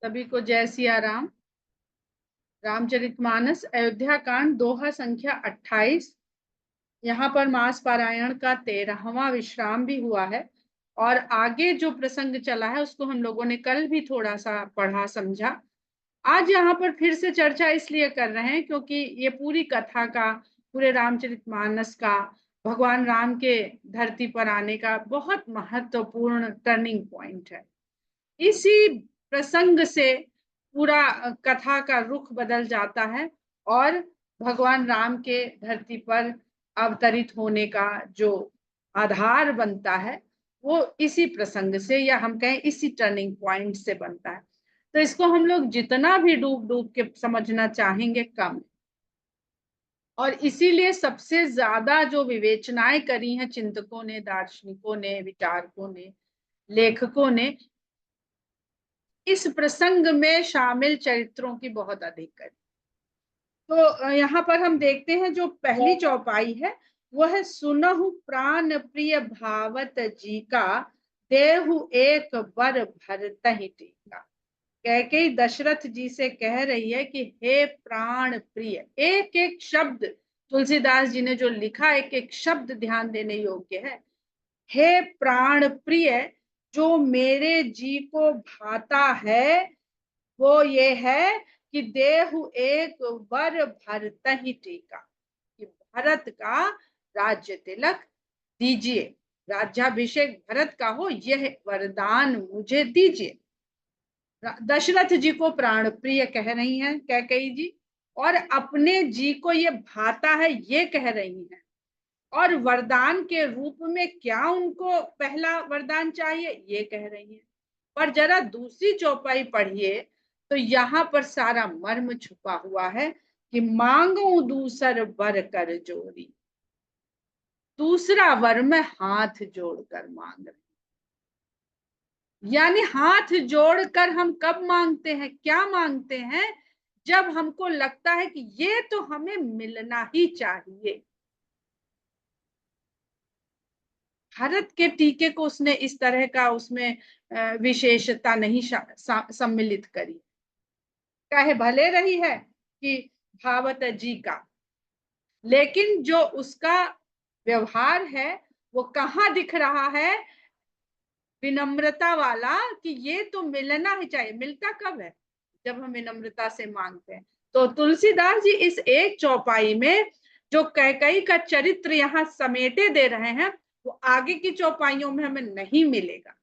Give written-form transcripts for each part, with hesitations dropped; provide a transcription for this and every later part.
सभी को जय सिया राम। रामचरितमानस अयोध्या कांड दोहा संख्या 28। यहाँ पर मास पारायण का 13वां विश्राम भी हुआ है और आगे जो प्रसंग चला है उसको हम लोगों ने कल भी थोड़ा सा पढ़ा समझा। आज यहाँ पर फिर से चर्चा इसलिए कर रहे हैं क्योंकि ये पूरी कथा का, पूरे रामचरितमानस का, भगवान राम के धरती पर आने का बहुत महत्वपूर्ण टर्निंग पॉइंट है। इसी प्रसंग से पूरा कथा का रुख बदल जाता है और भगवान राम के धरती पर अवतरित होने का जो आधार बनता है वो इसी प्रसंग से, या हम कहें इसी टर्निंग पॉइंट से बनता है। तो इसको हम लोग जितना भी डूब डूब के समझना चाहेंगे कम। और इसीलिए सबसे ज्यादा जो विवेचनाएं करी हैं चिंतकों ने, दार्शनिकों ने, विचारकों ने, लेखकों ने, इस प्रसंग में शामिल चरित्रों की बहुत अधिक है। तो यहाँ पर हम देखते हैं जो पहली चौपाई है वह है सुनहु प्राण प्रिय भावत जी का, देहु एक बर भरतहि टीका। कैकेयी दशरथ जी से कह रही है कि हे प्राण प्रिय, एक एक शब्द तुलसीदास जी ने जो लिखा, एक एक शब्द ध्यान देने योग्य है। हे प्राण प्रिय, जो मेरे जी को भाता है वो ये है कि देहु एक वर भरतहि टीका, कि भरत का राज्य तिलक दीजिए, राज्याभिषेक भरत का हो, यह वरदान मुझे दीजिए। दशरथ जी को प्राण प्रिय कह रही हैं कैकेयी जी, और अपने जी को ये भाता है ये कह रही हैं। और वरदान के रूप में क्या उनको पहला वरदान चाहिए ये कह रही हैं। पर जरा दूसरी चौपाई पढ़िए तो यहाँ पर सारा मर्म छुपा हुआ है कि मांगू दूसर वर कर जोरी, दूसरा वर में हाथ जोड़कर मांग रहे। यानी हाथ जोड़कर हम कब मांगते हैं, क्या मांगते हैं? जब हमको लगता है कि ये तो हमें मिलना ही चाहिए। भारत के टीके को उसने इस तरह का उसमें विशेषता नहीं सम्मिलित करी। चाहे भले रही है कि भावत जी का, लेकिन जो उसका व्यवहार है वो कहाँ दिख रहा है? विनम्रता वाला, कि ये तो मिलना ही चाहिए। मिलता कब है? जब हम विनम्रता से मांगते हैं। तो तुलसीदास जी इस एक चौपाई में जो कैकेयी का चरित्र यहाँ समेटे दे रहे हैं वो आगे की चौपाइयों में हमें नहीं मिलेगा,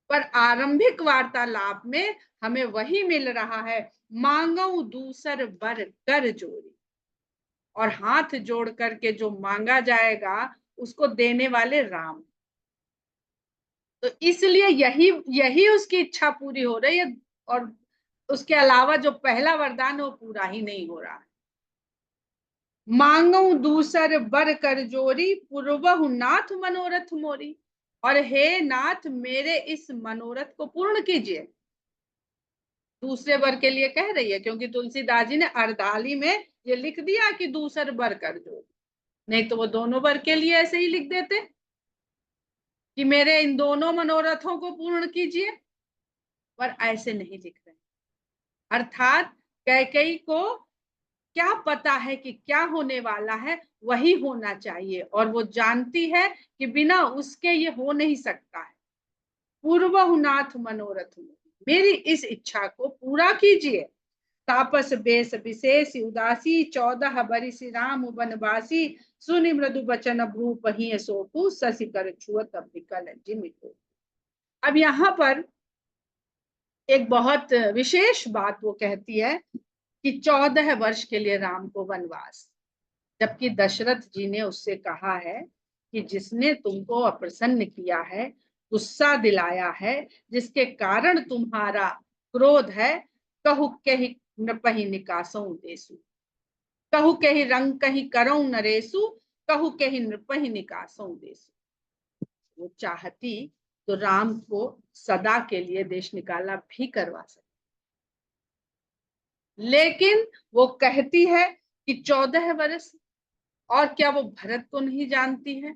पर आरंभिक वार्तालाप में हमें वही मिल रहा है, मांगू दूसर बर कर जोरी। और हाथ जोड़ करके जो मांगा जाएगा उसको देने वाले राम। तो इसलिए यही यही उसकी इच्छा पूरी हो रही है, और उसके अलावा जो पहला वरदान है वो पूरा ही नहीं हो रहा है। मांगू दूसर बर कर जोरी, पूर्वहु नाथ मनोरथ मोरी। और हे नाथ, मेरे इस मनोरथ को पूर्ण कीजिए। दूसरे वर के लिए कह रही है क्योंकि तुलसीदास जी ने अर्धाली में ये लिख दिया कि दूसर वर कर जोरी, नहीं तो वो दोनों वर के लिए ऐसे ही लिख देते कि मेरे इन दोनों मनोरथों को पूर्ण कीजिए, पर ऐसे नहीं लिख रहे। अर्थात कैकेयी को क्या पता है कि क्या होने वाला है, वही होना चाहिए, और वो जानती है कि बिना उसके ये हो नहीं सकता है। पूर्वहुनाथ मनोरथ, मेरी इस इच्छा को पूरा कीजिए। तापस बेस विशेष उदासी, 14 बरिस राम बनवासी, सुनि मृदु बचन भूप ही सोपू, शशि कर छुअत विकल जिमितो। अब यहाँ पर एक बहुत विशेष बात वो कहती है कि 14 वर्ष के लिए राम को वनवास, जबकि दशरथ जी ने उससे कहा है कि जिसने तुमको अप्रसन्न किया है, गुस्सा दिलाया है, जिसके कारण तुम्हारा क्रोध है, कहु कहि नृपहि निकासौ देसु, कहु कहि रंग कहि करौ नरेसु, कहु कहि नृपहि निकासौ देसु। वो चाहती तो राम को सदा के लिए देश निकाला भी करवा सकती, लेकिन वो कहती है कि 14 वर्ष। और क्या वो भरत को नहीं जानती है?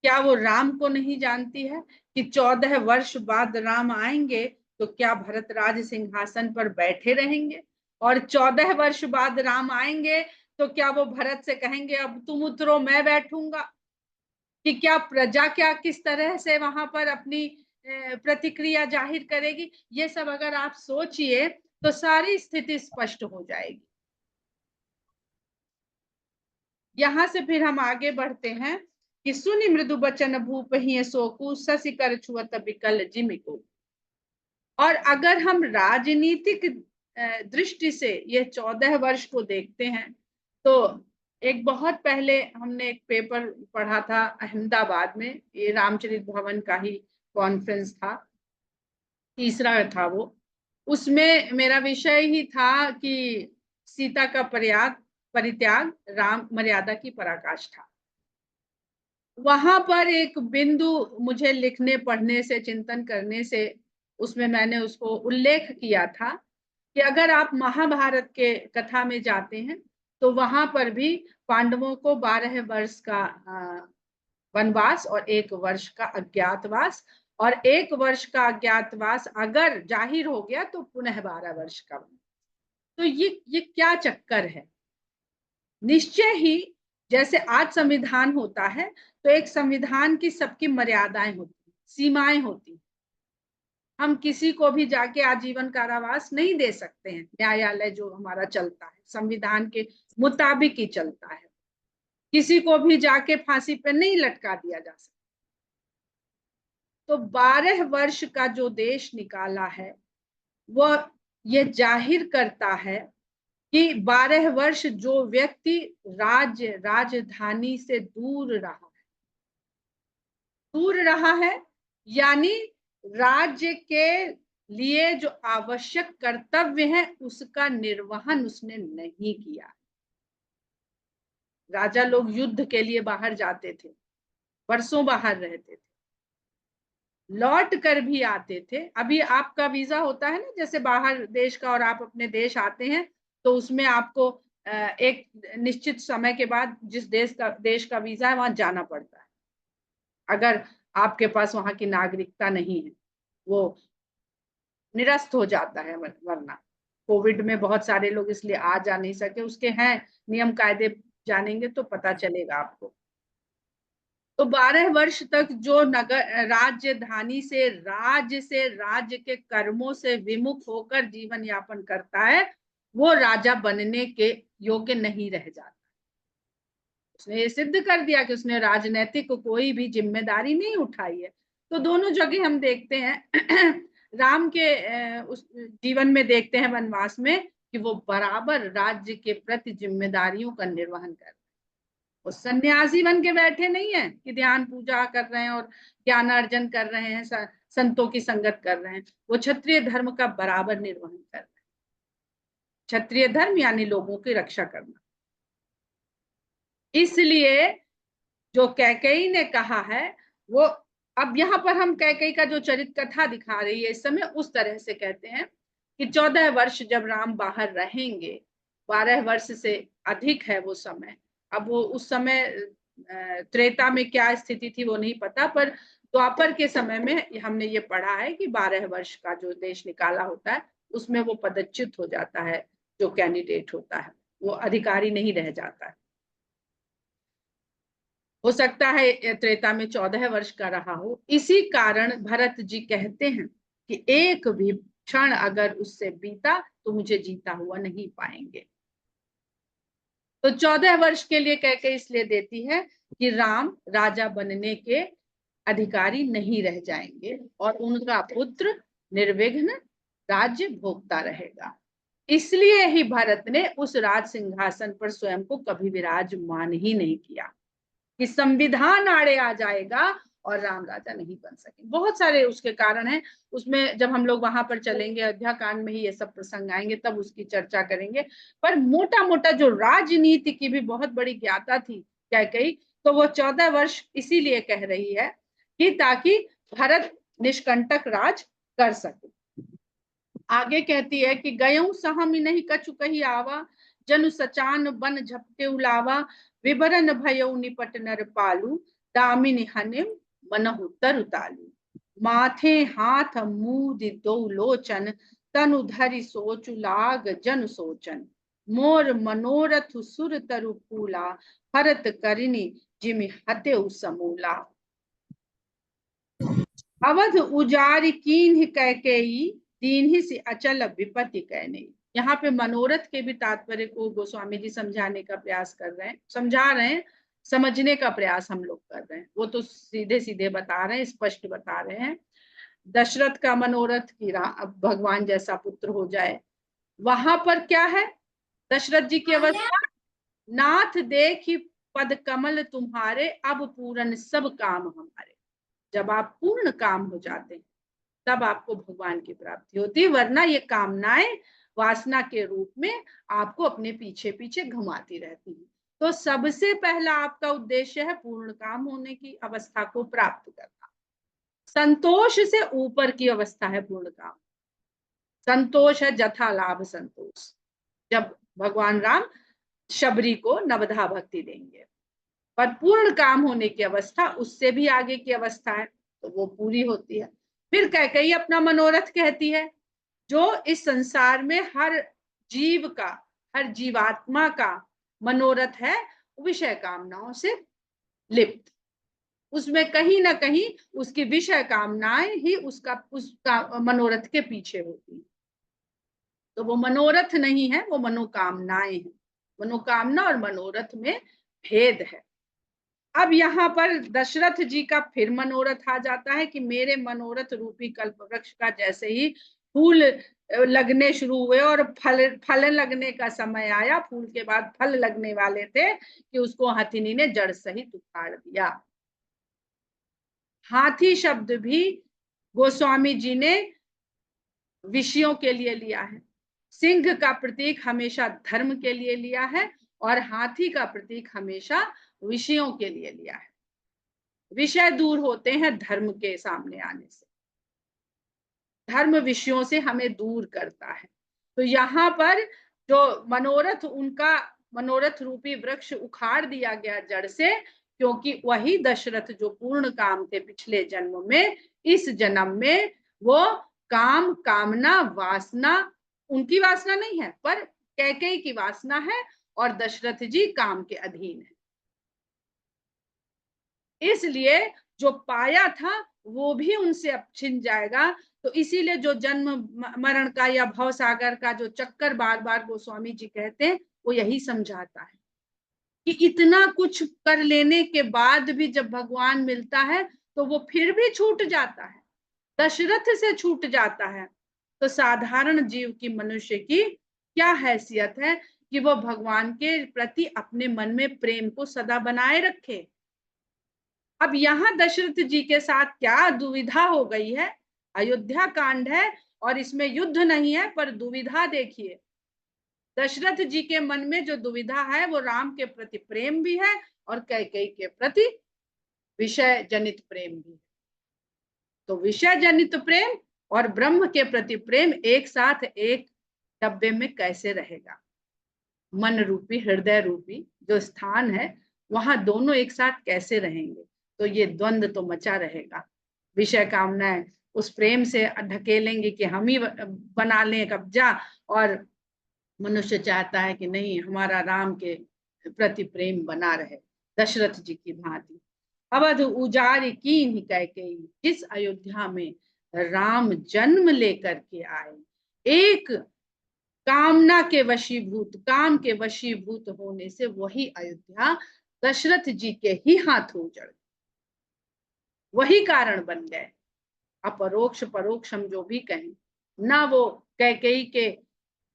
क्या वो राम को नहीं जानती है कि 14 वर्ष बाद राम आएंगे तो क्या भरत राज सिंहासन पर बैठे रहेंगे? और 14 वर्ष बाद राम आएंगे तो क्या वो भरत से कहेंगे अब तुम उतरो मैं बैठूंगा? कि क्या प्रजा क्या किस तरह से वहां पर अपनी प्रतिक्रिया जाहिर करेगी? ये सब अगर आप सोचिए तो सारी स्थिति स्पष्ट हो जाएगी। यहां से फिर हम आगे बढ़ते हैं कि सुनि मृदु बचन भूप ही सोकु शशि कर छुअत बिकल जिमिको। और अगर हम राजनीतिक दृष्टि से ये 14 वर्ष को देखते हैं तो एक बहुत पहले हमने एक पेपर पढ़ा था अहमदाबाद में, ये रामचरित भवन का ही कॉन्फ्रेंस था, तीसरा था वो। उसमें मेरा विषय ही था कि सीता का परित्याग राम मर्यादा की पराकाष्ठा। वहां पर एक बिंदु मुझे लिखने पढ़ने से चिंतन करने से उसमें मैंने उसको उल्लेख किया था कि अगर आप महाभारत के कथा में जाते हैं तो वहां पर भी पांडवों को 12 वर्ष का वनवास और 1 वर्ष का अज्ञातवास, और 1 वर्ष का अज्ञातवास अगर जाहिर हो गया तो पुनः 12 वर्ष का। तो ये क्या चक्कर है? निश्चय ही जैसे आज संविधान होता है तो एक संविधान की सबकी मर्यादाएं होती, सीमाएं होती। हम किसी को भी जाके आजीवन कारावास नहीं दे सकते हैं। न्यायालय जो हमारा चलता है संविधान के मुताबिक ही चलता है। किसी को भी जाके फांसी पे नहीं लटका दिया जा सकता। तो 12 वर्ष का जो देश निकाला है वो ये जाहिर करता है कि 12 वर्ष जो व्यक्ति राजधानी से दूर रहा है यानी राज्य के लिए जो आवश्यक कर्तव्य है उसका निर्वहन उसने नहीं किया। राजा लोग युद्ध के लिए बाहर जाते थे, वर्षों बाहर रहते थे, लौट कर भी आते थे। अभी आपका वीजा होता है ना जैसे बाहर देश का, और आप अपने देश आते हैं तो उसमें आपको एक निश्चित समय के बाद जिस देश का वीजा है वहां जाना पड़ता है अगर आपके पास वहां की नागरिकता नहीं है, वो निरस्त हो जाता है। वरना कोविड में बहुत सारे लोग इसलिए आ जा नहीं सके, उसके हैं नियम कायदे, जानेंगे तो पता चलेगा आपको। तो 12 वर्ष तक जो नगर राजधानी से राज्य के कर्मों से विमुख होकर जीवन यापन करता है वो राजा बनने के योग्य नहीं रह जाता। उसने ये सिद्ध कर दिया कि उसने राजनीतिक कोई भी जिम्मेदारी नहीं उठाई है। तो दोनों जगह हम देखते हैं राम के उस जीवन में देखते हैं वनवास में कि वो बराबर राज्य के प्रति जिम्मेदारियों का निर्वहन कर रहे हैं। वो सन्यासी बन के बैठे नहीं है कि ध्यान पूजा कर रहे हैं और ज्ञान अर्जन कर रहे हैं, संतों की संगत कर रहे हैं। वो क्षत्रिय धर्म का बराबर निर्वहन कर रहे हैं। क्षत्रिय धर्म यानी लोगों की रक्षा करना। इसलिए जो कैकेयी ने कहा है वो, अब यहाँ पर हम कैकेयी का जो चरित कथा दिखा रही है इस समय उस तरह से कहते हैं कि 14 वर्ष जब राम बाहर रहेंगे, 12 वर्ष से अधिक है वो समय। अब वो उस समय त्रेता में क्या स्थिति थी वो नहीं पता, पर द्वापर के समय में हमने ये पढ़ा है कि 12 वर्ष का जो देश निकाला होता है उसमें वो पदच्युत हो जाता है। जो कैंडिडेट होता है वो अधिकारी नहीं रह जाता है। हो सकता है त्रेता में 14 वर्ष का रहा हो। इसी कारण भरत जी कहते हैं कि एक भी क्षण अगर उससे बीता तो मुझे जीता हुआ नहीं पाएंगे। तो 14 वर्ष के लिए कह के इसलिए देती है कि राम राजा बनने के अधिकारी नहीं रह जाएंगे और उनका पुत्र निर्विघ्न राज्य भोगता रहेगा। इसलिए ही भरत ने उस राज सिंहासन पर स्वयं को कभी विराजमान ही नहीं किया कि संविधान आड़े आ जाएगा और राम राजा नहीं बन सके। बहुत सारे उसके कारण हैं, उसमें जब हम लोग वहां पर चलेंगे अयोध्या कांड में ही ये सब प्रसंग आएंगे तब उसकी चर्चा करेंगे। पर मोटा मोटा जो राजनीति की भी बहुत बड़ी ज्ञाता थी कैकेयी, तो वो 14 वर्ष इसीलिए कह रही है कि ताकि भरत निष्कंटक राज कर सके। आगे कहती है कि गयऊ सहम नहीं कछु कही आवा, जनु सचान बन झपटे उलावा, विवरण भयऊ निपट नर पालू, दामिनी हनिम मनहु तरु तालू। माथे हाथ मूदि दो लोचन, तनु धरि सोचु लाग जन सोचन। मोर मनोरथ सुर तरु फूला, हरत करिनी जिमि हतेउ समूला। अवध उजारि कीन्ह कैकेयी, दीन्हि से अचल विपत्ति कहने। यहाँ पे मनोरथ के भी तात्पर्य को गोस्वामी जी समझाने का प्रयास कर रहे हैं, समझा रहे हैं, समझने का प्रयास हम लोग कर रहे हैं। वो तो सीधे सीधे बता रहे हैं, स्पष्ट बता रहे हैं। दशरथ का मनोरथ की भगवान जैसा पुत्र हो जाए, वहां पर क्या है दशरथ जी की अवस्था, नाथ देखी पद कमल तुम्हारे, अब पूरन सब काम हमारे। जब आप पूर्ण काम हो जाते हैं तब आपको भगवान की प्राप्ति होती है, वरना ये कामनाएं वासना के रूप में आपको अपने पीछे पीछे घुमाती रहती है। तो सबसे पहला आपका उद्देश्य है पूर्ण काम होने की अवस्था को प्राप्त करना। संतोष से ऊपर की अवस्था है पूर्ण काम। संतोष है जथा लाभ संतोष, जब भगवान राम शबरी को नवधा भक्ति देंगे। पर पूर्ण काम होने की अवस्था उससे भी आगे की अवस्था है, तो वो पूरी होती है। फिर कैकेयी अपना मनोरथ कहती है, जो इस संसार में हर जीव का, हर जीवात्मा का मनोरथ है विषय कामनाओं से लिप्त। उसमें कहीं ना कहीं उसकी विषय कामनाएं ही उसका मनोरथ के पीछे होती है। तो वो मनोरथ नहीं है, वो मनोकामनाएं हैं। मनोकामना और मनोरथ में भेद है। अब यहाँ पर दशरथ जी का फिर मनोरथ आ जाता है कि मेरे मनोरथ रूपी कल्प वृक्ष का जैसे ही फूल लगने शुरू हुए और फल लगने का समय आया, फूल के बाद फल लगने वाले थे, कि उसको हाथिनी ने जड़ सहित उखाड़ दिया। हाथी शब्द भी गोस्वामी जी ने विषयों के लिए लिया है। सिंह का प्रतीक हमेशा धर्म के लिए लिया है और हाथी का प्रतीक हमेशा विषयों के लिए लिया है। विषय दूर होते हैं धर्म के सामने आने से, धर्म विषयों से हमें दूर करता है। तो यहाँ पर जो मनोरथ, उनका मनोरथ रूपी वृक्ष उखाड़ दिया गया जड़ से, क्योंकि वही दशरथ जो पूर्ण काम थे पिछले जन्म में, इस जन्म में वो काम, कामना, वासना, उनकी वासना नहीं है पर कैकेयी की वासना है, और दशरथ जी काम के अधीन है। इसलिए जो पाया था वो भी उनसे अब छिन जाएगा। तो इसीलिए जो जन्म मरण का या भव सागर का जो चक्कर बार बार गोस्वामी जी कहते हैं, वो यही समझाता है कि इतना कुछ कर लेने के बाद भी जब भगवान मिलता है तो वो फिर भी छूट जाता है, दशरथ से छूट जाता है। तो साधारण जीव की, मनुष्य की क्या हैसियत है कि वो भगवान के प्रति अपने मन में प्रेम को सदा बनाए रखे। अब यहाँ दशरथ जी के साथ क्या दुविधा हो गई है। अयोध्या कांड है और इसमें युद्ध नहीं है, पर दुविधा देखिए। दशरथ जी के मन में जो दुविधा है वो राम के प्रति प्रेम भी है और कैकेयी के प्रति विषय जनित प्रेम भी है। तो विषय जनित प्रेम और ब्रह्म के प्रति प्रेम एक साथ एक डब्बे में कैसे रहेगा। मन रूपी, हृदय रूपी जो स्थान है, वहां दोनों एक साथ कैसे रहेंगे। तो ये द्वंद्व तो मचा रहेगा। विषय कामनाएं उस प्रेम से ढकेलेंगे कि हम ही बना लें कब्जा, और मनुष्य चाहता है कि नहीं, हमारा राम के प्रति प्रेम बना रहे, दशरथ जी की भांति। अवध उजारि कीन्ह कैकेयी, जिस अयोध्या में राम जन्म लेकर के आए, एक कामना के वशीभूत, काम के वशीभूत होने से वही अयोध्या दशरथ जी के ही हाथों उजड़, वही कारण बन गए। अपरोक्ष परोक्ष हम जो भी कहें, ना वो कैकेयी के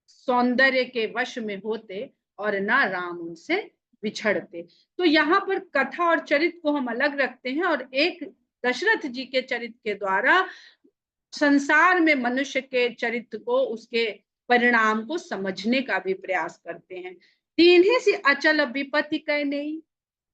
सौंदर्य के वश में होते और ना राम उनसे बिछड़ते। तो यहाँ पर कथा और चरित्र को हम अलग रखते हैं और एक दशरथ जी के चरित्र के द्वारा संसार में मनुष्य के चरित्र को, उसके परिणाम को समझने का भी प्रयास करते हैं। तीन्ही सी अचल विपत्ति कह नहीं,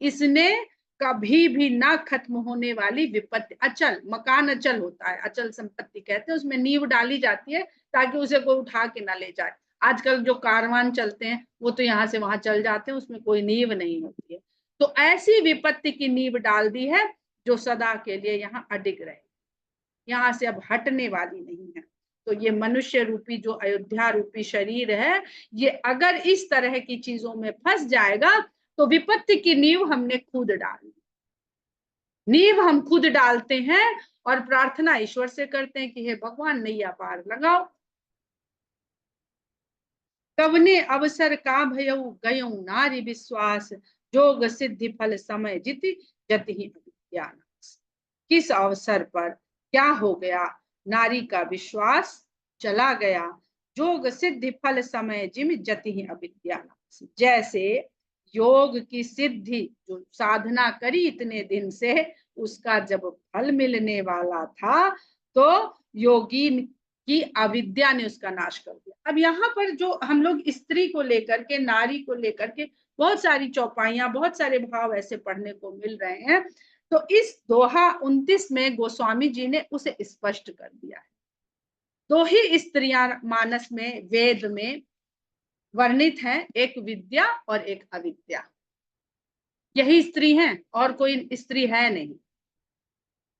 इसने कभी भी ना खत्म होने वाली विपत्ति। अचल, मकान अचल होता है, अचल संपत्ति कहते हैं, उसमें नींव डाली जाती है ताकि उसे कोई उठा के ना ले जाए। आजकल जो कारवान चलते हैं वो तो यहाँ से वहां चल जाते हैं, उसमें कोई नींव नहीं होती है। तो ऐसी विपत्ति की नींव डाल दी है जो सदा के लिए यहाँ अडिग रहे। यहाँ से अब हटने वाली नहीं है। तो ये मनुष्य रूपी जो अयोध्या रूपी शरीर है, ये अगर इस तरह की चीजों में फंस जाएगा तो विपत्ति की नींव हमने खुद डाली। नींव हम खुद डालते हैं और प्रार्थना ईश्वर से करते हैं कि हे भगवान नैया पार लगाओ। कवने अवसर का भयऊ गयऊ नारी विश्वास, जोग सिद्धि फल समय जिति जति ही अभिज्ञान। किस अवसर पर क्या हो गया, नारी का विश्वास चला गया, जोग सिद्धि फल समय जिम जति ही अभिज्ञान। जैसे योग की सिद्धि जो साधना करी इतने दिन से, उसका जब फल मिलने वाला था तो योगी की अविद्या ने उसका नाश कर दिया। अब यहाँ पर जो हम लोग स्त्री को लेकर के, नारी को लेकर के बहुत सारी चौपाइयां, बहुत सारे भाव ऐसे पढ़ने को मिल रहे हैं, तो इस दोहा 29 में गोस्वामी जी ने उसे स्पष्ट कर दिया है। दो ही स्त्रियां मानस में, वेद में वर्णित हैं, एक विद्या और एक अविद्या। यही स्त्री हैं और कोई स्त्री है नहीं।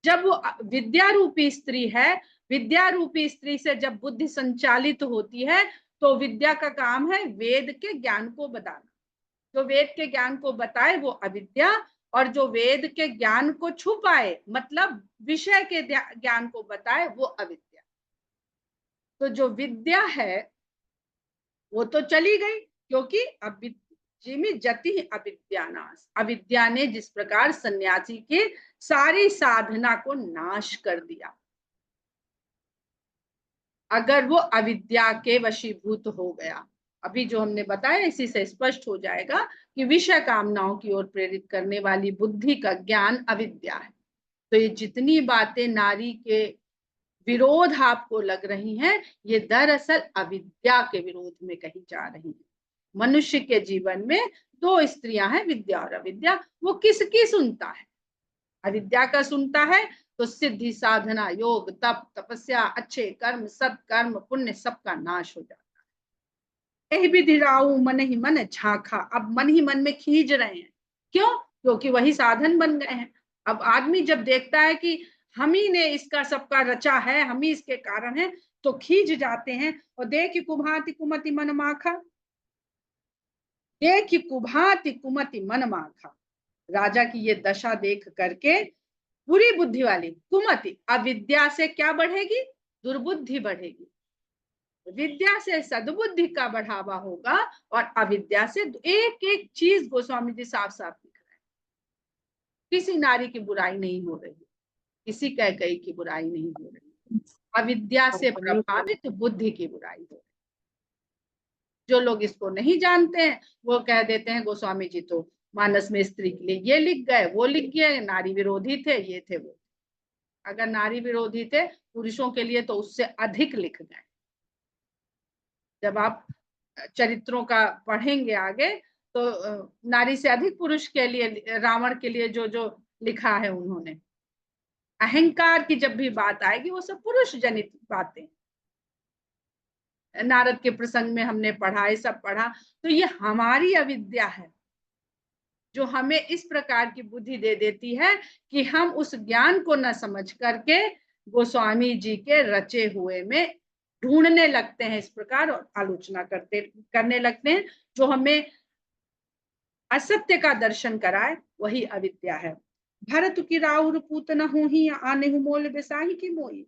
जब वो विद्या रूपी स्त्री है, विद्या रूपी स्त्री से जब बुद्धि संचालित होती है तो विद्या का काम है वेद के ज्ञान को बताना। जो वेद के ज्ञान को बताए वो अविद्या, और जो वेद के ज्ञान को छुपाए मतलब विषय के ज्ञान को बताए वो अविद्या। तो जो विद्या है वो तो चली गई, क्योंकि जिमी जति अविद्यानाश, अविद्या ने जिस प्रकार सन्यासी के सारी साधना को नाश कर दिया। अगर वो अविद्या के वशीभूत हो गया, अभी जो हमने बताया इसी से स्पष्ट हो जाएगा कि विषय कामनाओं की ओर प्रेरित करने वाली बुद्धि का ज्ञान अविद्या है। तो ये जितनी बातें नारी के विरोध आपको लग रही हैं, ये दरअसल अविद्या के विरोध में कही जा रही है। मनुष्य के जीवन में दो स्त्रियां हैं, विद्या और अविद्या। वो किसकी सुनता है? अविद्या का सुनता है तो सिद्धि, साधना, योग, तप, तपस्या, अच्छे कर्म, सत्कर्म, पुण्य सबका नाश हो जाता है। यही विधि राऊ मन ही मन झांखा, अब मन ही मन में खींच रहे हैं। क्यों? क्योंकि वही साधन बन गए हैं। अब आदमी जब देखता है कि हम ही ने इसका सबका रचा है, हम ही इसके कारण है, तो खींच जाते हैं। और देख कुभाति कुमति मन माखा, देख कुभाति कुमति मन माखा, राजा की ये दशा देख करके बुरी बुद्धि वाली कुमति, अविद्या से क्या बढ़ेगी? दुर्बुद्धि बढ़ेगी। विद्या से सद्बुद्धि का बढ़ावा होगा और अविद्या से एक एक चीज गोस्वामी जी साफ साफ लिख रहे हैं। किसी नारी की बुराई नहीं हो रही, किसी कैकेयी की बुराई नहीं हो रही, अविद्या से प्रभावित बुद्धि की बुराई हो रही। जो लोग इसको नहीं जानते हैं वो कह देते हैं गोस्वामी जी तो मानस में स्त्री के लिए ये लिख गए, वो लिख गए, नारी विरोधी थे, ये थे वो। अगर नारी विरोधी थे पुरुषों के लिए तो उससे अधिक लिख गए। जब आप चरित्रों का पढ़ेंगे आगे तो नारी से अधिक पुरुष के लिए, रावण के लिए जो जो लिखा है उन्होंने। अहंकार की जब भी बात आएगी वो सब पुरुष जनित बातें। नारद के प्रसंग में हमने पढ़ा, ये सब पढ़ा। तो ये हमारी अविद्या है जो हमें इस प्रकार की बुद्धि दे देती है कि हम उस ज्ञान को न समझ करके गोस्वामी जी के रचे हुए में ढूंढने लगते हैं, इस प्रकार आलोचना करने लगते हैं। जो हमें असत्य का दर्शन कराए वही अविद्या है। भरत की राउर पूत न हूं ही आने हूं मोल बेसाही की मोई,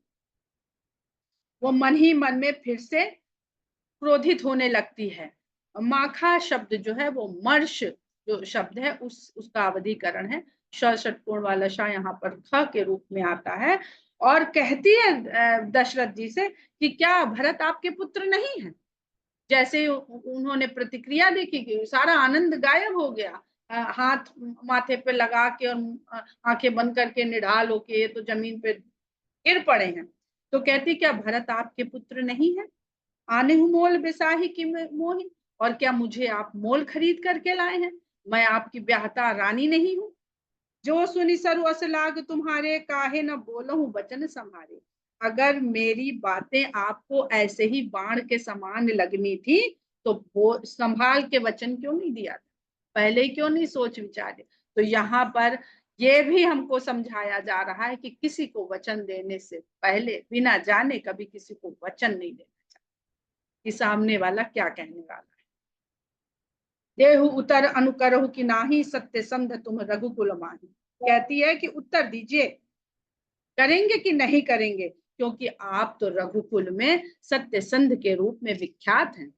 वो मन ही मन में फिर से क्रोधित होने लगती है। माखा शब्द जो है वो मर्श जो शब्द है उसका अवधिकरण है। षटकोण वाला शाह यहाँ पर ख के रूप में आता है। और कहती है दशरथ जी से कि क्या भरत आपके पुत्र नहीं है? जैसे उन्होंने प्रतिक्रिया देखी कि सारा आनंद गायब हो गया, हाथ माथे पे लगा के और आंखें बंद करके निढाल होके तो जमीन पे गिर पड़े हैं। तो कहती क्या भरत आपके पुत्र नहीं है? आने हूं मोल बेसाही की मोही, और क्या मुझे आप मोल खरीद करके लाए हैं? मैं आपकी ब्याहता रानी नहीं हूं। जो सुनी सरु अस लाग तुम्हारे, काहे न बोलहूं बचन संहारे। अगर मेरी बातें आपको ऐसे ही बाण के समान लगनी थी तो संभाल के वचन क्यों नहीं दिया था? पहले क्यों नहीं सोच विचारे? तो यहाँ पर ये भी हमको समझाया जा रहा है कि किसी को वचन देने से पहले बिना जाने कभी किसी को वचन नहीं देना चाहिए कि सामने वाला क्या कहने वाला है। देहु उतर अनुकरहु कि नाही, सत्य संध तुम रघुकुल माही। कहती है कि उत्तर दीजिए, करेंगे कि नहीं करेंगे, क्योंकि आप तो रघुकुल में सत्य संध के रूप में विख्यात हैं,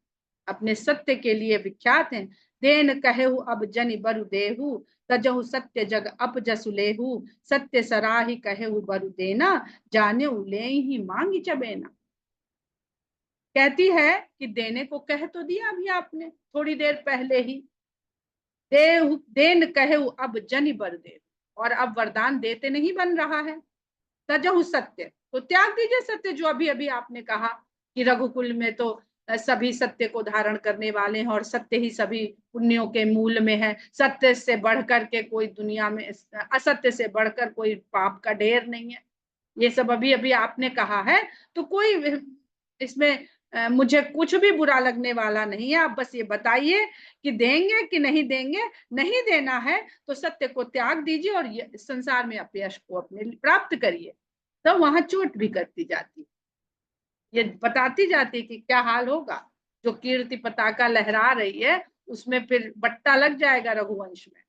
अपने सत्य के लिए विख्यात हैं। देन कहेहु अब जनि बरु देहु, तजहु सत्य जग अप जसु लेहु। सत्य सराही कहेहु बरु देना, जाने ले ही मांगी चबेना। कहती है कि देने को कह तो दिया अभी आपने थोड़ी देर पहले ही, देहु देन कहेहु अब जनि बर देहु, और अब वरदान देते नहीं बन रहा है। तजहु सत्य, तो त्याग दीजिए सत्य, जो अभी अभी आपने कहा कि रघुकुल में तो सभी सत्य को धारण करने वाले हैं और सत्य ही सभी पुण्यों के मूल में है। सत्य से बढ़कर के कोई दुनिया में, असत्य से बढ़कर कोई पाप का ढेर नहीं है। ये सब अभी अभी आपने कहा है, तो कोई इसमें मुझे कुछ भी बुरा लगने वाला नहीं है। आप बस ये बताइए कि देंगे कि नहीं देंगे। नहीं देना है तो सत्य को त्याग दीजिए और संसार में अपयश को अपने प्राप्त करिए। तो वहां चोट भी करती जाती, ये बताती जाती कि क्या हाल होगा। जो कीर्ति पताका लहरा रही है उसमें फिर बट्टा लग जाएगा रघुवंश में।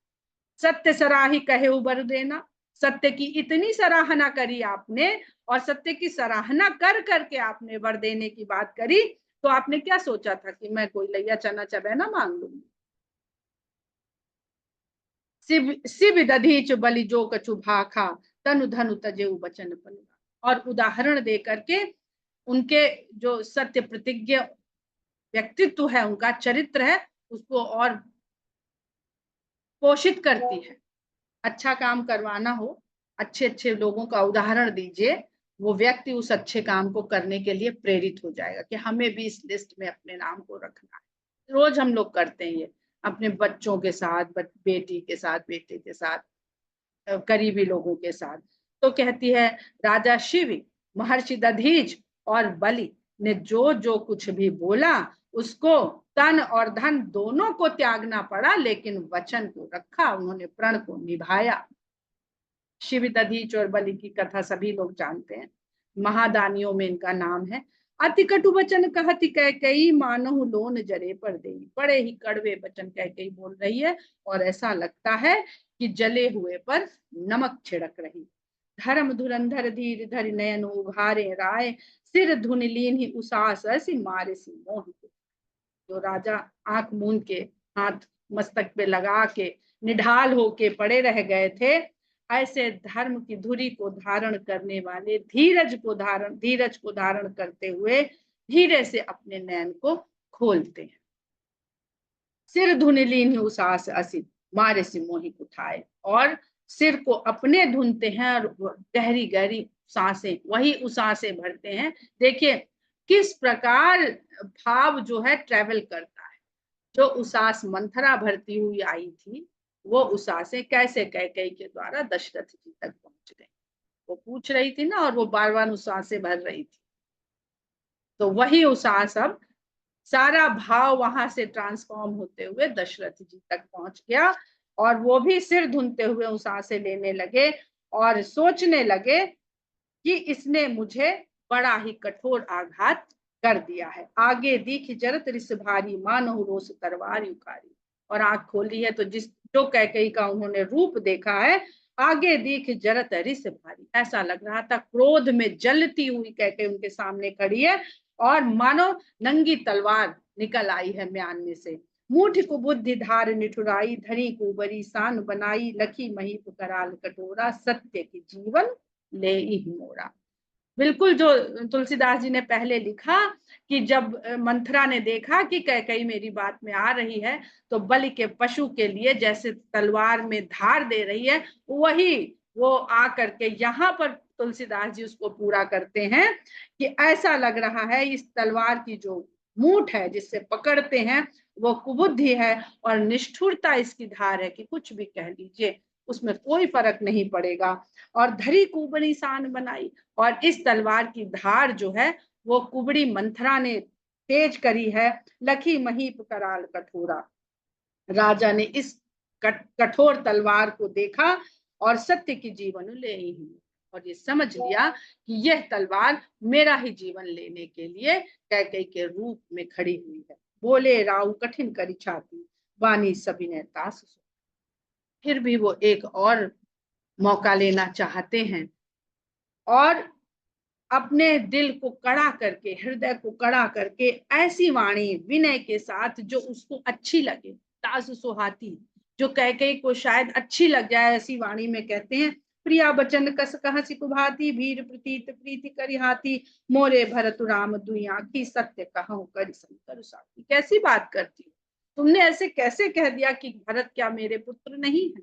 सत्य सराही कहे उबर देना, सत्य की इतनी सराहना करी आपने, और सत्य की सराहना कर करके आपने वर देने की बात करी, तो आपने क्या सोचा था कि मैं कोई लैया चना चबैना मांग लूंगी। शिव दधीच बलि जो कछु भाखा, तनु धनु तजेऊ बचन पनुआ। और उदाहरण दे करके उनके जो सत्य प्रतिज्ञ व्यक्तित्व है, उनका चरित्र है, उसको और पोषित करती है। अच्छा काम करवाना हो, अच्छे अच्छे लोगों का उदाहरण दीजिए, वो व्यक्ति उस अच्छे काम को करने के लिए प्रेरित हो जाएगा कि हमें भी इस लिस्ट में अपने नाम को रखना है। रोज हम लोग करते हैं ये, अपने बच्चों के साथ, बेटी के साथ, बेटे के साथ, करीबी लोगों के साथ। तो कहती है राजा शिव, महर्षि दधीच और बलि ने जो जो कुछ भी बोला, उसको तन और धन दोनों को त्यागना पड़ा, लेकिन वचन को रखा, उन्होंने प्रण को निभाया। शिव दधीच और बलि की कथा सभी लोग जानते हैं, महादानियों में इनका नाम है। अति कटु वचन कहती कैकेयी, मानहु लोन जरे पर देई। बड़े ही कड़वे वचन कैकेयी बोल रही है, और ऐसा लगता है कि जले हुए पर नमक छिड़क रही। धर्म धुरंधर धीर धरि नयन उघारे राय, सिर धुन लीन ही उसास ऐसी मारे सी मोह। जो राजा आंख मूंद के, हाथ मस्तक पे लगा के निढाल होके पड़े रह गए थे, ऐसे धर्म की धुरी को धारण करने वाले धीरज को धारण करते हुए धीरे से अपने नयन को खोलते हैं। सिर धुनलीन ही उसास असित, मारे से मोहि उठाए। और सिर को अपने धुनते हैं और गहरी गहरी सांसें, वही उसासें भरते हैं। देखिए किस प्रकार भाव जो है ट्रेवल करता है। जो उसास मंथरा भरती हुई आई थी, वो उसासें कैसे कैकेयी के द्वारा दशरथ जी तक पहुंच गई। वो पूछ रही थी ना, और वो बार बार उसासें भर रही थी। तो वही उसास अब सारा भाव वहां से ट्रांसफॉर्म होते हुए दशरथ जी तक पहुंच गया, और वो भी सिर धुनते हुए उस सांसें लेने लगे और सोचने लगे कि इसने मुझे बड़ा ही कठोर आघात कर दिया है। आगे दीख जरत रिस भारी, मानो रोष तलवार युकारी। और आंख खोली है तो जिस जो कैकेयी का उन्होंने रूप देखा है, आगे दीख जरत रिस भारी, ऐसा लग रहा था क्रोध में जलती हुई कैकेयी उनके सामने खड़ी है, और मानो नंगी तलवार निकल आई है म्यान में से। मूठ को बुद्धि धार निठुराई, धरी को बरी सान बनाई, लखी महीप कराल कटोरा, सत्य की जीवन ले ही मोरा। बिल्कुल जो तुलसीदास जी ने पहले लिखा कि जब मंथरा ने देखा कि कैकेयी मेरी बात में आ रही है, तो बलि के पशु के लिए जैसे तलवार में धार दे रही है, वही वो आ करके यहाँ पर तुलसीदास जी उसको पूरा करते हैं कि ऐसा लग रहा है इस तलवार की जो मूठ है जिससे पकड़ते हैं, वो कुबुद्धि है और निष्ठुरता इसकी धार है कि कुछ भी कह लीजिए उसमें कोई फर्क नहीं पड़ेगा। और धरी कुबड़ी सान बनाई, और इस तलवार की धार जो है वो कुबड़ी मंथरा ने तेज करी है। लखी महीप कराल कठोरा, राजा ने इस कठोर तलवार को देखा और सत्य की जीवन ले ही, और ये समझ लिया कि यह तलवार मेरा ही जीवन लेने के लिए कैकेयी के रूप में खड़ी हुई है। बोले राउ कठिन करी छाती, वाणी सभी ने तास। फिर भी वो एक और मौका लेना चाहते हैं और अपने दिल को कड़ा करके, हृदय को कड़ा करके ऐसी वाणी विनय के साथ जो उसको अच्छी लगे, तासु सुहाती, जो कैकेयी को शायद अच्छी लग जाए, ऐसी वाणी में कहते हैं, प्रिया बचन कस कहसी कुभाती, भीर प्रतीत प्रीति करिहाती, मोरे भरत राम दुई आँखी, सत्य कहूँ करि शंकर साथी। कैसी बात करती हो तुमने, ऐसे कैसे कह दिया कि भरत क्या मेरे पुत्र नहीं है?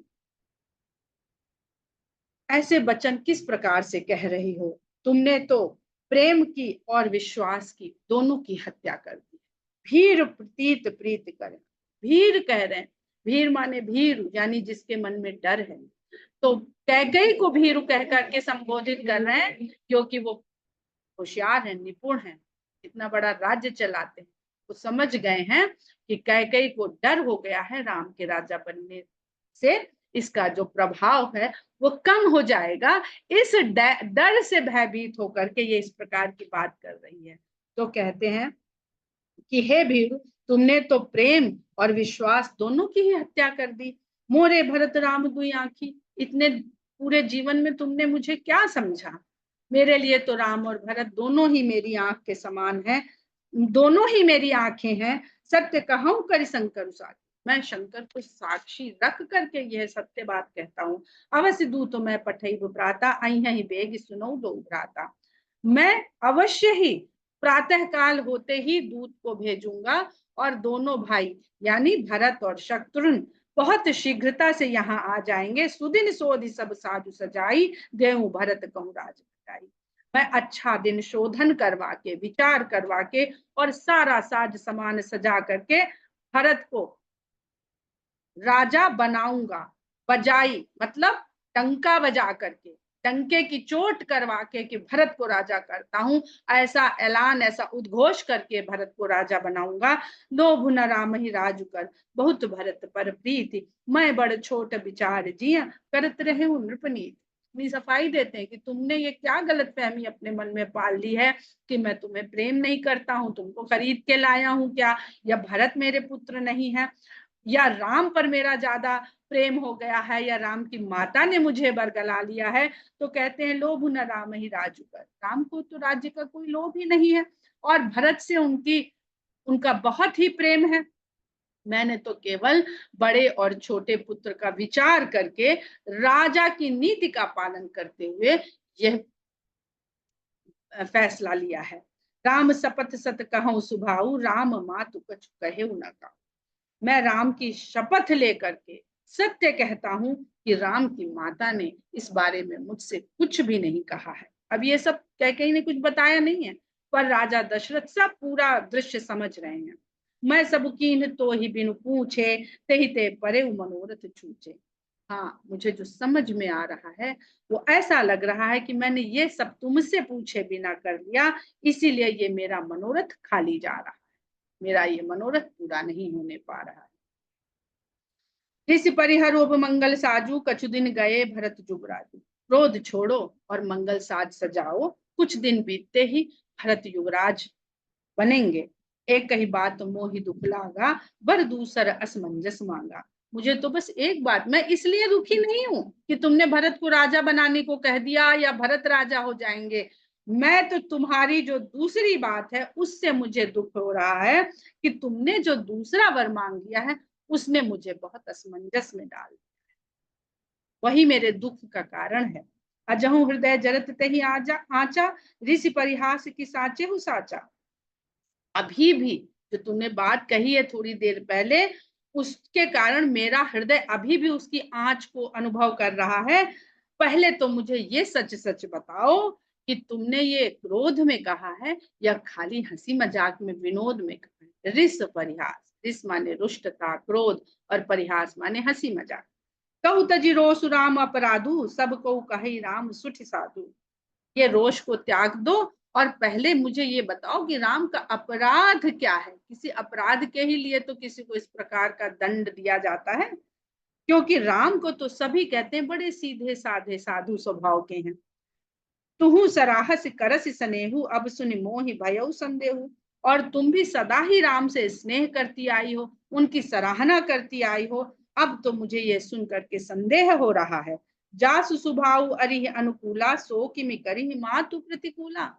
ऐसे वचन किस प्रकार से कह रही हो? तुमने तो प्रेम की और विश्वास की, दोनों की हत्या कर दी। भीर प्रतीत प्रीत करें, भीर कह रहे हैं, भीर माने भीर यानी जिसके मन में डर है। तो कैकेयी को भीरू कह करके संबोधित कर रहे हैं, क्योंकि वो होशियार है, निपुण है, इतना बड़ा राज्य चलाते हैं। वो समझ गए हैं कि कैकेयी को डर हो गया है राम के राजा बनने से, इसका जो प्रभाव है वो कम हो जाएगा। इस डर से भयभीत होकर के ये इस प्रकार की बात कर रही है। तो कहते हैं कि हे भीरू, तुमने तो प्रेम और विश्वास दोनों की ही हत्या कर दी। मोरे भरत राम दुई आंखी, इतने पूरे जीवन में तुमने मुझे क्या समझा? मेरे लिए तो राम और भरत दोनों ही मेरी आंख के समान है, दोनों ही मेरी आंखें हैं। सत्य कहूं कर शंकर साथी, मैं शंकर को साक्षी रख करके यह सत्य बात कहता हूँ। अवश्य दूत तो मैं पठई भ्राता, आई ही बेग सुनो दो भ्राता। मैं अवश्य ही प्रातः काल होते ही दूत को भेजूंगा, और दोनों भाई यानी भरत और शत्रुघ्न बहुत शीघ्रता से यहाँ आ जाएंगे। सुदिन सोधि सब साधु सजाई, देहु भरत कहूँ राज बचाई। मैं अच्छा दिन शोधन करवा के, विचार करवा के और सारा साज समान सजा करके भरत को राजा बनाऊंगा। बजाई मतलब टंका बजा करके, टंके की चोट करवा के कि भरत को राजा करता हूं, ऐसा ऐलान, ऐसा उद्घोष करके भरत को राजा बनाऊंगा। लोभ न राम ही राजु कर, बहुत भरत पर प्रीति, मैं बड़ छोट विचार जिया, करत रहे नृपनीति। अपनी सफाई देते हैं कि तुमने ये क्या गलत फहमी अपने मन में पाल ली है कि मैं तुम्हें प्रेम नहीं करता हूं, तुमको खरीद के लाया हूं क्या, या भरत मेरे पुत्र नहीं है, या राम पर मेरा ज्यादा प्रेम हो गया है, या राम की माता ने मुझे बरगला लिया है। तो कहते हैं लोभ न राम ही राजू कर, राम को तो राज्य का कोई लोभ ही नहीं है, और भरत से उनका बहुत ही प्रेम है। मैंने तो केवल बड़े और छोटे पुत्र का विचार करके राजा की नीति का पालन करते हुए यह फैसला लिया है। राम शपथ सत कहूं सुभाऊ, राम मातु कछु कहे न का। मैं राम की शपथ लेकर के सत्य कहता हूं कि राम की माता ने इस बारे में मुझसे कुछ भी नहीं कहा है। अब ये सब कैकेयी ने कुछ बताया नहीं है, पर राजा दशरथ सब पूरा दृश्य समझ रहे हैं। मैं सब कीन तो ही बिनु पूछे, तेहि ते परे मनोरथ छूचे। हाँ, मुझे जो समझ में आ रहा है वो ऐसा लग रहा है कि मैंने ये सब तुमसे पूछे बिना कर लिया, इसीलिए ये मेरा मनोरथ खाली जा रहा है, मेरा ये मनोरथ पूरा नहीं होने पा रहा है। ऋषि परिहरोप मंगल साजू, कछु दिन गए भरत युवराजू। क्रोध छोड़ो और मंगल साज सजाओ, कुछ दिन बीतते ही भरत युवराज बनेंगे। एक कही बात मोहि दुख लागा, बर दूसर असमंजस मांगा। मुझे तो बस एक बात, मैं इसलिए दुखी नहीं हूं कि तुमने भरत को राजा बनाने को कह दिया या भरत राजा हो जाएंगे, मैं तो तुम्हारी जो दूसरी बात है उससे मुझे दुख हो रहा है कि तुमने जो दूसरा वर मांग लिया है उसने मुझे बहुत असमंजस में डाल दिया, वही मेरे दुख का कारण है। अजहू हृदय जरत तही आजा आचा, ऋषि परिहास की साचे हु साचा। अभी भी जो तुमने बात कही है थोड़ी देर पहले, उसके कारण मेरा हृदय अभी भी उसकी आंच को अनुभव कर रहा है। पहले तो मुझे ये सच सच बताओ कि तुमने ये क्रोध में कहा है या खाली हंसी मजाक में, विनोद में कहा है? रिस परिहास, रिस माने रुष्टता, क्रोध, और परिहास माने हंसी मजाक। कहु तजी रोष राम अपराधु, सब को कही राम सुठ साधु। ये रोष को त्याग दो और पहले मुझे ये बताओ कि राम का अपराध क्या है। किसी अपराध के ही लिए तो किसी को इस प्रकार का दंड दिया जाता है। क्योंकि राम को तो सभी कहते हैं बड़े सीधे साधे साधु स्वभाव के हैं। तुहु सराहस करस स्नेहु, अब सुन मोहि भयउ संदेहु। और तुम भी सदा ही राम से स्नेह करती आई हो, उनकी सराहना करती आई हो, अब तो मुझे ये सुन करके संदेह हो रहा है। जासु सुभाउ अरिह अनुकूला, सो किमि करिहि मातु प्रतिकूला।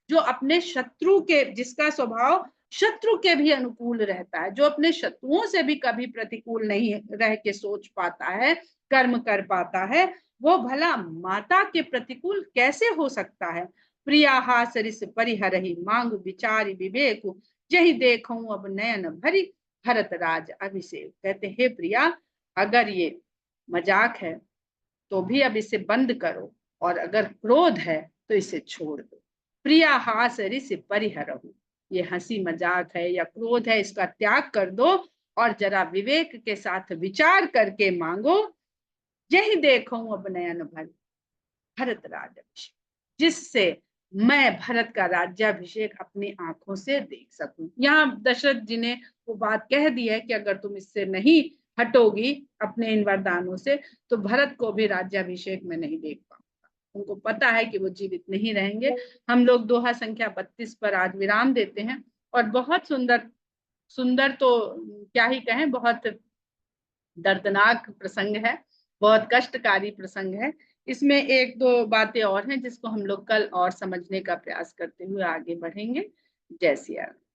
जो अपने शत्रु के, जिसका स्वभाव शत्रु के भी अनुकूल रहता है, जो अपने शत्रुओं से भी कभी प्रतिकूल नहीं रह के सोच पाता है, कर्म कर पाता है, वो भला माता के प्रतिकूल कैसे हो सकता है। प्रिया हासरिस परिहरहि, मांग विचारी विवेक, यही देखूं अब नयन भरी, भरत राज अभिषेक। कहते हे प्रिया, अगर ये मजाक है तो भी अब इसे बंद करो, और अगर क्रोध है तो इसे छोड़ दो। प्रिया हास ऋषि परिहरहु, ये हंसी मजाक है या क्रोध है, इसका त्याग कर दो और जरा विवेक के साथ विचार करके मांगो। यही देखो अब नयन भर भरत राज्याभिषेक, जिससे मैं भरत का राज्याभिषेक अपनी आंखों से देख सकूं। यहाँ दशरथ जी ने वो बात कह दी है कि अगर तुम इससे नहीं हटोगी अपने इन वरदानों से, तो भरत को भी राज्याभिषेक में नहीं देख पाऊंगा। उनको पता है कि वो जीवित नहीं रहेंगे। हम लोग दोहा संख्या 32 पर आज विराम देते हैं। और बहुत सुंदर, सुंदर तो क्या ही कहें, बहुत दर्दनाक प्रसंग है, बहुत कष्टकारी प्रसंग है। इसमें एक दो बातें और हैं जिसको हम लोग कल और समझने का प्रयास करते हुए आगे बढ़ेंगे। जय सिया राम।